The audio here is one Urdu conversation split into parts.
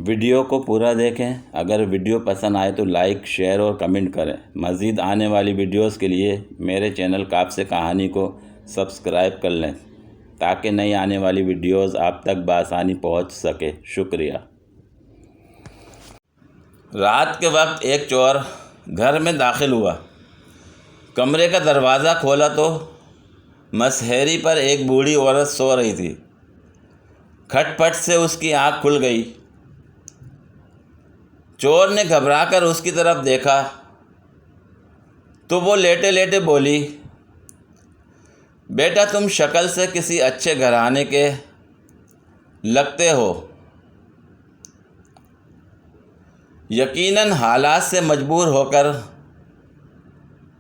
ویڈیو کو پورا دیکھیں۔ اگر ویڈیو پسند آئے تو لائک، شیئر اور کمنٹ کریں۔ مزید آنے والی ویڈیوز کے لیے میرے چینل قاب سے کہانی کو سبسکرائب کر لیں تاکہ نئی آنے والی ویڈیوز آپ تک بآسانی پہنچ سکے۔ شکریہ۔ رات کے وقت ایک چور گھر میں داخل ہوا۔ کمرے کا دروازہ کھولا تو مسہری پر ایک بوڑھی عورت سو رہی تھی۔ کھٹ پٹ سے اس کی آنکھ کھل گئی۔ چور نے گھبرا کر اس کی طرف دیکھا تو وہ لیٹے لیٹے بولی، بیٹا تم شکل سے کسی اچھے گھرانے کے لگتے ہو، یقیناً حالات سے مجبور ہو کر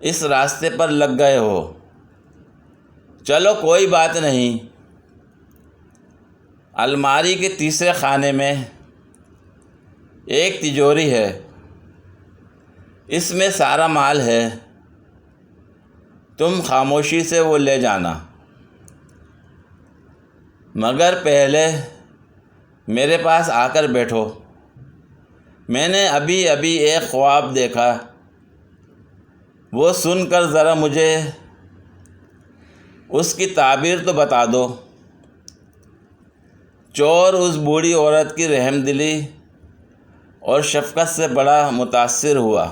اس راستے پر لگ گئے ہو۔ چلو کوئی بات نہیں، الماری کے تیسرے خانے میں ایک تجوری ہے، اس میں سارا مال ہے، تم خاموشی سے وہ لے جانا، مگر پہلے میرے پاس آ کر بیٹھو۔ میں نے ابھی ایک خواب دیکھا، وہ سن کر ذرا مجھے اس کی تعبیر تو بتا دو۔ چور اس بوڑھی عورت کی رحم دلی اور شفقت سے بڑا متاثر ہوا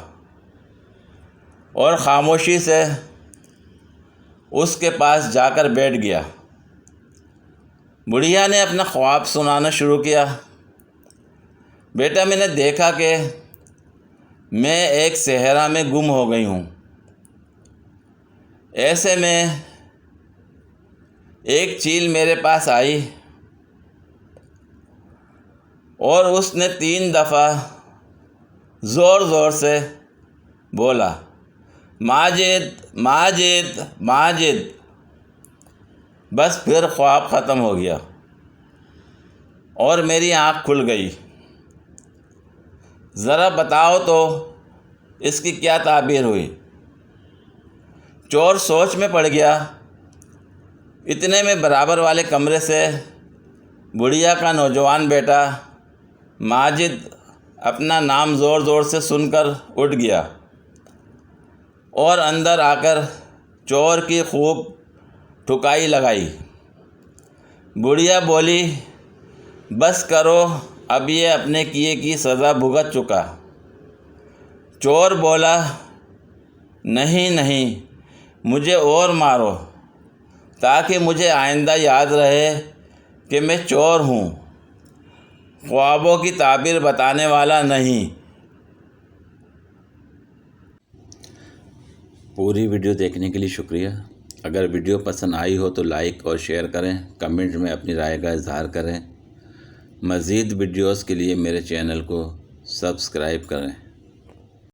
اور خاموشی سے اس کے پاس جا کر بیٹھ گیا۔ بڑھیا نے اپنا خواب سنانا شروع کیا۔ بیٹا میں نے دیکھا کہ میں ایک صحرا میں گم ہو گئی ہوں۔ ایسے میں ایک چیل میرے پاس آئی اور اس نے 3 دفعہ زور زور سے بولا، ماجد ماجد ماجد۔ بس پھر خواب ختم ہو گیا اور میری آنکھ کھل گئی۔ ذرا بتاؤ تو اس کی کیا تعبیر ہوئی؟ چور سوچ میں پڑ گیا۔ اتنے میں برابر والے کمرے سے بڑھیا کا نوجوان بیٹا ماجد اپنا نام زور زور سے سن کر اٹھ گیا اور اندر آ کر چور کی خوب ٹھکائی لگائی۔ بڑھیا بولی، بس کرو، اب یہ اپنے کیے کی سزا بھگت چکا۔ چور بولا، نہیں نہیں، مجھے اور مارو تاکہ مجھے آئندہ یاد رہے کہ میں چور ہوں، خوابوں کی تعبیر بتانے والا نہیں۔ پوری ویڈیو دیکھنے کے لیے شکریہ۔ اگر ویڈیو پسند آئی ہو تو لائک اور شیئر کریں، کمنٹ میں اپنی رائے کا اظہار کریں۔ مزید ویڈیوز کے لیے میرے چینل کو سبسکرائب کریں۔